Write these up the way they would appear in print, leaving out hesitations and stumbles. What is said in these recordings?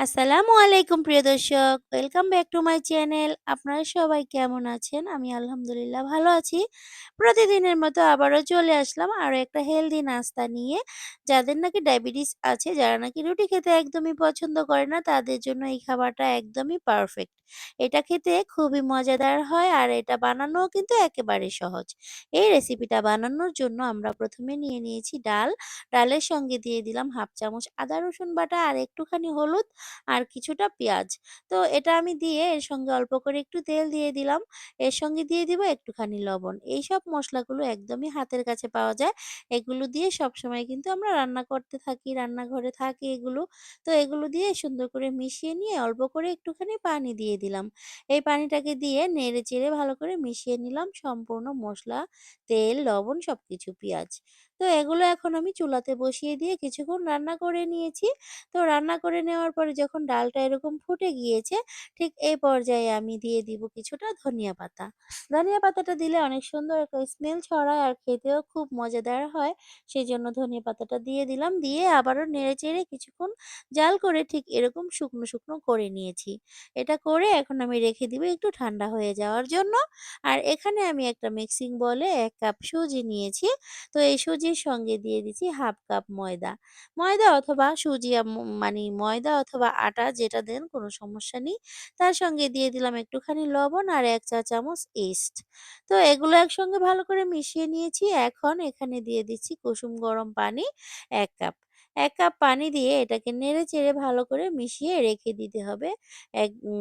আসসালামু আলাইকুম প্রিয় দর্শক। Welcome back to my channel. আপনারা সবাই কেমন আছেন? আমি আলহামদুলিল্লাহ ভালো আছি। প্রতিদিনের মতো আবারও চলে আসলাম আরো একটা হেলদি নাস্তা নিয়ে। যাদের নাকি ডায়াবেটিস আছে, যারা নাকি রুটি খেতে একদমই পছন্দ করে না, তাদের জন্য এই খাবারটা একদমই পারফেক্ট। এটা খেতে খুবই মজাদার হয় আর এটা বানানোও কিন্তু একেবারে সহজ। এই রেসিপিটা বানানোর জন্য আমরা প্রথমে নিয়ে নিয়েছি ডাল। ডালের সঙ্গে দিয়ে দিলাম 1/2 চামচ আদা রসুন বাটা আর একটুখানি হলুদ আর কিছুটা পেঁয়াজ। তো এটা আমি দিয়ে এর সঙ্গে অল্প করে একটু তেল দিয়ে দিলাম। এর সঙ্গে দিয়ে দিব একটুখানি লবণ। এইসব মসলাগুলো একদমই হাতের কাছে পাওয়া যায়। এগুলো দিয়ে সবসময় কিন্তু আমরা রান্না করতে থাকি, রান্নাঘরে থাকে এগুলো। তো এগুলো দিয়ে সুন্দর করে মিশিয়ে নিয়ে অল্প করে একটুখানি পানি দিয়ে দিলাম। এই পানিটাকে দিয়ে নেড়ে-চেড়ে ভালো করে মিশিয়ে নিলাম সম্পূর্ণ মসলা, তেল, লবণ সবকিছু, পেঁয়াজ। তো এগুলো এখন আমি চুলাতে বসিয়ে দিয়ে কিছুক্ষণ রান্না করে নিয়েছি। তো রান্না করে নেওয়ার পরে যখন ডালটা এরকম ফুটে গিয়েছে, ঠিক এই পর্যায়ে আমি দিয়ে দিব কিছুটা ধনিয়া পাতা। ধনিয়া পাতাটা দিলে অনেক সুন্দর একটা স্মেল ছড়ায় আর খেতেও খুব মজাদার হয়। সেজন্য ধনিয়া পাতাটা দিয়ে দিলাম। দিয়ে আবারও নেড়েচেড়ে কিছুক্ষণ জাল করে ঠিক এরকম শুকনো, শুকনো করে নিয়েছি। এটা করে এখন আমি রেখে দিব একটু ঠান্ডা হয়ে যাওয়ার জন্য। আর এখানে আমি একটা মিক্সিং বোলে ১ কাপ সুজি নিয়েছি। তো এই সুজির সঙ্গে দিয়ে দিচ্ছি 1/2 কাপ ময়দা। ময়দা অথবা সুজি মানে ময়দা অথবা আটা যেটা দেন কোনো সমস্যা নেই। তার সঙ্গে দিয়ে দিলাম একটুখানি লবণ আর ১ চা চামচ ইস্ট। তো এগুলো একসঙ্গে ভালো করে মিশিয়ে নিয়েছি। এখন এখানে দিয়ে দিচ্ছি কুসুম গরম পানি ১ কাপ। ১ কাপ পানি দিয়ে এটাকে নেড়ে-চেড়ে ভালো করে মিশিয়ে রেখে দিতে হবে।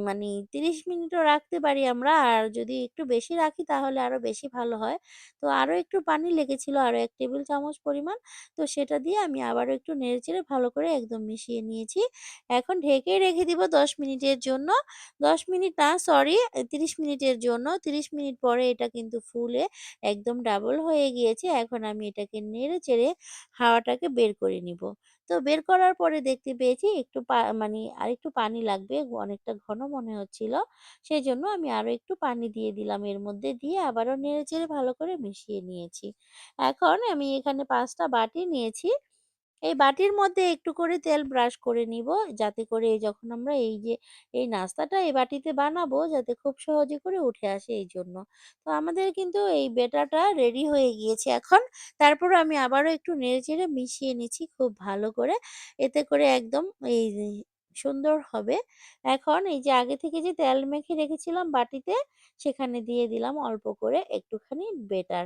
মানে ৩০ মিনিটও রাখতে পারি আমরা। আর যদি একটু বেশি রাখি তাহলে আরো বেশি ভালো হয়। তো আরো একটু পানি লেগেছিল আরো ১ টেবিল চামচ পরিমাণ। তো সেটা দিয়ে আমি আবারও একটু নেড়েচেড়ে ভালো করে একদম মিশিয়ে নিয়েছি। এখন ঢেকে রেখে দিব ১০ মিনিটের জন্য। ১০ মিনিট না, সরি, ৩০ মিনিটের জন্য। ৩০ মিনিট পরে এটা কিন্তু ফুলে একদম ডাবল হয়ে গিয়েছে। এখন আমি এটাকে নেড়েচেড়ে হাওয়াটাকে বের করে নিব। তো বের করার পরে দেখতে পেয়েছি একটু মানে আরেকটু পানি লাগবে। অনেকটা ঘন মনে হচ্ছিল। সেজন্য আমি আরো একটু পানি দিয়ে দিলাম এর মধ্যে, দিয়ে আবারও নেড়েচেড়ে ভালো করে মিশিয়ে নিয়েছি। এখন আমি এখানে ৫ টা বাটি নিয়েছি। এই বাটির মধ্যে একটু করে তেল ব্রাশ করে নিব, যাতে করে যখন আমরা এই যে এই নাস্তাটা এই বাটিতে বানাবো যাতে খুব সহজে করে উঠে আসে এইজন্য। তো আমাদের কিন্তু এই বেটাটা রেডি হয়ে গিয়েছে এখন। তারপরও আমি আবারও একটু নেড়েচেড়ে মিশিয়ে নিচ্ছি খুব ভালো করে। এতে করে একদম এই যে সুন্দর হবে। এখন এই যে আগে থেকে যে তেল মেখে রেখেছিলাম বাটিতে, সেখানে দিয়ে দিলাম অল্প করে একটুখানি বেটার।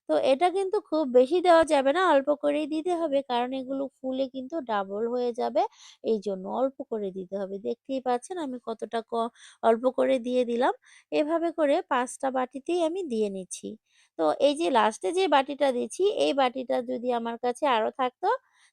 তো এটা কিন্তু খুব বেশি দেওয়া যাবে না, অল্প করেই দিতে হবে। কারণ এগুলো ফুলে কিন্তু ডাবল হয়ে যাবে। এইজন্য অল্প করে দিতে হবে। দেখতেই পাচ্ছেন আমি কতটা অল্প করে দিয়ে দিলাম। এভাবে করে ৫ টা বাটিতেই আমি দিয়ে নিচ্ছি। তো এই যে লাস্টে যে বাটিটা দিচ্ছি, এই বাটিটা যদি আমার কাছে আরো থাকতো,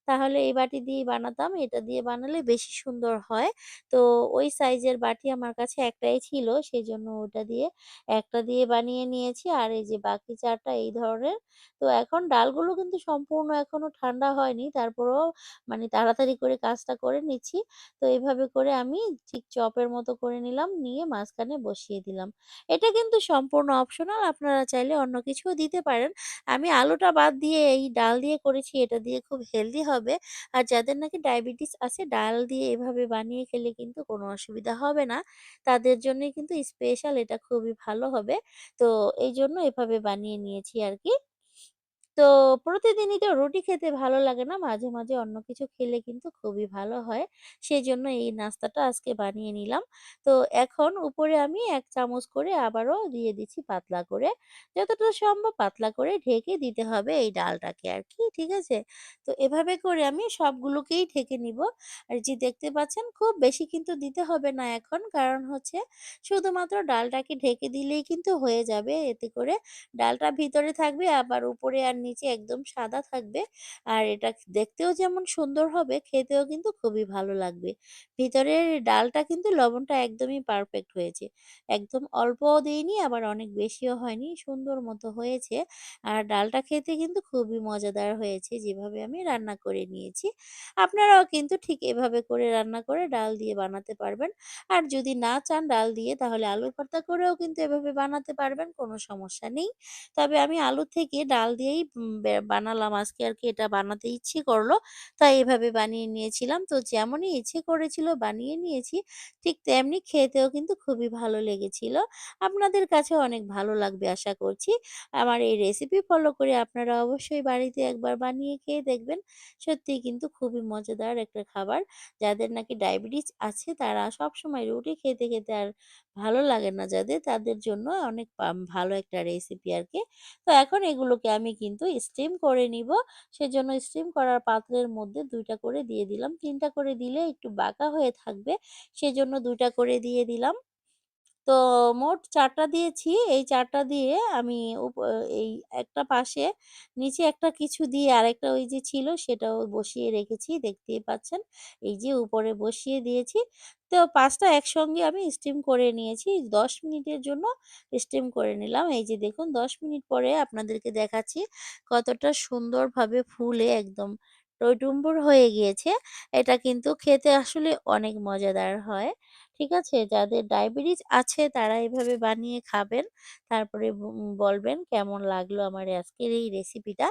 তাহলে এই বাটি দিয়েই বানাতাম। এটা দিয়ে বানালে বেশি সুন্দর হয়। তো ওই সাইজের বাটি আমার কাছে একটাই ছিল। সেজন্য ওটা দিয়ে একটা দিয়ে বানিয়ে নিয়েছি। আর এই যে বাকি ৪ টা এই ধরনের। তো এখন ডালগুলো কিন্তু সম্পূর্ণ এখনো ঠান্ডা হয়নি। তারপরেও মানে তাড়াতাড়ি করে কাজটা করে নিচ্ছি। তো এভাবে করে আমি ঠিক চপের মতো করে নিলাম, নিয়ে মাঝখানে বসিয়ে দিলাম। এটা কিন্তু সম্পূর্ণ অপশনাল। আপনারা চাইলে অন্য কিছুও দিতে পারেন। আমি আলুটা বাদ দিয়ে এই ডাল দিয়ে করেছি। এটা দিয়ে খুব হেলদি হবে। আর যাদের নাকি ডায়াবেটিস আছে, ডাল দিয়ে এভাবে বানিয়ে খেলে কিন্তু কোনো অসুবিধা হবে না। তাদের জন্যই কিন্তু স্পেশাল, এটা খুবই ভালো হবে। তো এইজন্য এভাবে বানিয়ে নিয়েছি আরকি। তো প্রতিদিনই তো রুটি খেতে ভালো লাগে না। মাঝে, মাঝে অন্য কিছু খেলে কিন্তু খুবই ভালো হয়। সেজন্য এই নাস্তাটা আজকে বানিয়ে নিলাম। তো এখন উপরে আমি ১ চামচ করে আবারও দিয়ে দিচ্ছি পাতলা করে। যতটা সম্ভব পাতলা করে ঢেকে দিতে হবে এই ডালটাকে আরকি। ঠিক আছে? তো এভাবে করে আমি সবগুলোকেই ঢেকে নিব। আর যে দেখতে পাচ্ছেন খুব বেশি কিন্তু দিতে হবে না এখন। কারণ হচ্ছে শুধুমাত্র ডালটাকে ঢেকে দিলেই কিন্তু হয়ে যাবে। এতে করে ডালটা ভিতরে থাকবে, আবার উপরে আর নিচে একদম সাদা থাকবে। আর এটা দেখতেও যেমন সুন্দর হবে, খেতেও কিন্তু খুবই ভালো লাগবে। ভিতরের ডালটা কিন্তু লবণটা একদমই পারফেক্ট হয়েছে। একদম অল্পও দেইনি, আবার অনেক বেশিও হয়নি। সুন্দর মতো হয়েছে। আর ডালটা খেতে কিন্তু খুবই মজাদার হয়েছে, যেভাবে আমি রান্না করে নিয়েছি। আপনারাও কিন্তু ঠিক এভাবে করে রান্না করে ডাল দিয়ে বানাতে পারবেন। আর যদি না চান ডাল দিয়ে, তাহলে আলুর ভর্তা করেও কিন্তু এভাবে বানাতে পারবেন, কোনো সমস্যা নেই। তবে আমি আলু থেকে ডাল দিয়েই বানালাম আজকে আরকি এটা বানাতে ইচ্ছে করলো। তাই এভাবে বানিয়ে নিয়েছিলাম। তো যেমনই ইচ্ছে করেছিল বানিয়ে নিয়েছি, ঠিক তেমনি খেতেও কিন্তু খুবই ভালো লেগেছিল। আপনাদের কাছেও অনেক ভালো লাগবে আশা করছি। আমার এই রেসিপি ফলো করে আপনারা অবশ্যই বাড়িতে একবার বানিয়ে খেয়ে দেখবেন। সত্যিই কিন্তু খুবই মজাদার একটা খাবার। যাদের নাকি ডায়াবেটিস আছে তারা সবসময় রুটি খেতে, খেতে আর ভালো লাগে না যাদের, তাদের জন্য অনেক ভালো একটা রেসিপি আরকি। তো এখন এগুলোকে আমি কিন্তু স্টিম করে নিবো। সেজন্য স্টিম করার পাত্রের মধ্যে ২ টা করে দিয়ে দিলাম। ৩ টা করে দিলে একটু বাঁকা হয়ে থাকবে। সেজন্য ২ টা করে দিয়ে দিলাম। তো মোট ৪ টা দিয়েছি। এই ৪ টা দিয়ে আমি এই একটা পাশে নিচে একটা কিছু দিয়ে আরেকটা ওই যে ছিল সেটাও বসিয়ে রেখেছি দেখতেই পাচ্ছেন। এই যে উপরে বসিয়ে দিয়েছি। তো ৫ টা একসঙ্গে আমি স্টিম করে নিয়েছি। ১০ মিনিটের জন্য স্টিম করে নিলাম। এই যে দেখুন ১০ মিনিট পরে আপনাদেরকে দেখাচ্ছি কতটা সুন্দরভাবে ফুলে একদম টইটুম্বুর হয়ে গিয়েছে। এটা কিন্তু খেতে আসলে অনেক মজাদার হয়। ঠিক আছে? যাদের ডায়াবেটিস আছে তারা এভাবে বানিয়ে খাবেন। তারপরে বলবেন কেমন লাগলো আমার আজকের এই রেসিপিটা।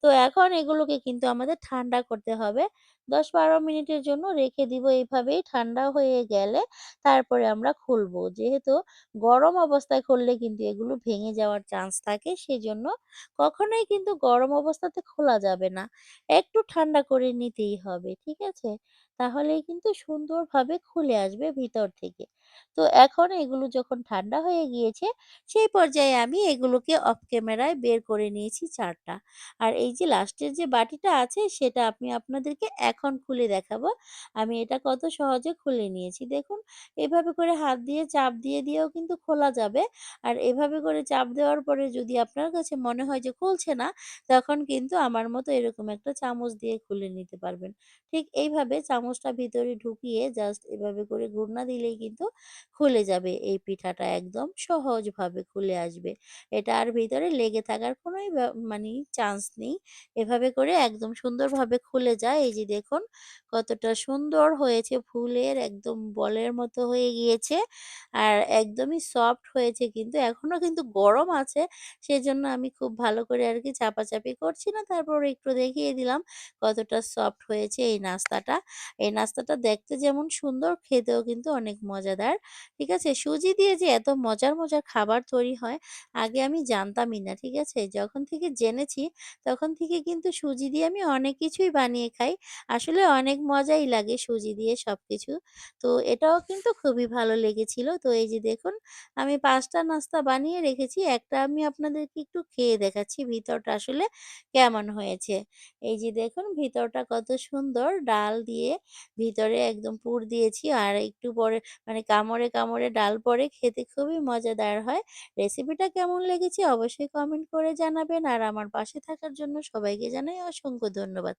তো এখন এগুলোকে কিন্তু আমাদের ঠান্ডা করতে হবে। ১০-১২ মিনিটের জন্য রেখে দিব এইভাবেই ঠান্ডা হয়ে গেলে তারপরে আমরা খুলবো। যেহেতু গরম অবস্থায় খুললে কিন্তু এগুলো ভেঙে যাওয়ার চান্স থাকে। সেজন্য কখনোই কিন্তু গরম অবস্থাতে খোলা যাবে না। একটু ঠান্ডা করে নিতেই হবে। ঠিক আছে? তাহলেই কিন্তু সুন্দরভাবে খুলে আসবে ভিতর থেকে। তো এখন এগুলো যখন ঠান্ডা হয়ে গিয়েছে, সেই পর্যায়ে আমি এগুলোকে অফ ক্যামেরায় বের করে নিয়েছি ৪ টা। আর এই যে লাস্টের যে বাটিটা আছে সেটা আমি আপনাদেরকে এখন খুলে দেখাবো। আমি এটা কত সহজে খুলে নিয়েছি। দেখুন এভাবে করে হাত দিয়ে চাপ দিয়ে দিয়েও কিন্তু খোলা যাবে। আর এভাবে করে চাপ দেওয়ার পরে যদি আপনার কাছে মনে হয় যে খুলছে না, তখন কিন্তু আমার মতো এরকম একটা চামচ দিয়ে খুলে নিতে পারবেন। ঠিক এইভাবে চামচটা ভিতরে ঢুকিয়ে জাস্ট এভাবে করে ঘুরনা দিলেই কিন্তু খুলে যাবে এই পিঠাটা একদম সহজভাবে খুলে আসবে। এটা আর ভিতরে লেগে থাকার কোনোই মানি চান্স নেই। এভাবে করে একদম সুন্দরভাবে খুলে যায়। এই যে দেখুন কতটা সুন্দর হয়েছে ফুলের একদম বলের মতো হয়ে গিয়েছে। আর একদমই সফট হয়েছে কিন্তু এখনো কিন্তু গরম আছে। সেজন্য আমি খুব ভালো করে আরকি চাপাচাপি করছি না। তারপর একটু দেখিয়ে দিলাম কতটা সফট হয়েছে এই নাস্তাটা। এই নাস্তাটা দেখতে যেমন সুন্দর, খেতেও কিন্তু অনেক মজাদার। ঠিক আছে? সুজি দিয়ে যে এত মজার, মজার খাবার তৈরি হয়, আগে আমি জানতামই না। ঠিক আছে? যখন থেকে জেনেছি, তখন থেকে কিন্তু সুজি দিয়ে আমি অনেক কিছুই বানিয়ে খাই। আসলে অনেক মজাই লাগে সুজি দিয়ে সবকিছু। তো এটাও কিন্তু খুবই ভালো লেগেছিল। তো এই যে দেখুন, আমি ৫ টা নাস্তা বানিয়ে রেখেছি। একটা আমি আপনাদেরকে একটু খেয়ে দেখাচ্ছি ভিতরটা আসলে কেমন হয়েছে। এই যে দেখুন ভিতরটা কত সুন্দর ডাল দিয়ে ভিতরে একদম পুর দিয়েছি আর একটু পরে মানে কামড়ে, কামড়ে ডাল পড়ে খেতে খুবই মজাদার হয়। রেসিপিটা কেমন লেগেছে অবশ্যই কমেন্ট করে জানাবেন আর আমার পাশে থাকার জন্য সবাইকে জানাই অসংখ্য ধন্যবাদ।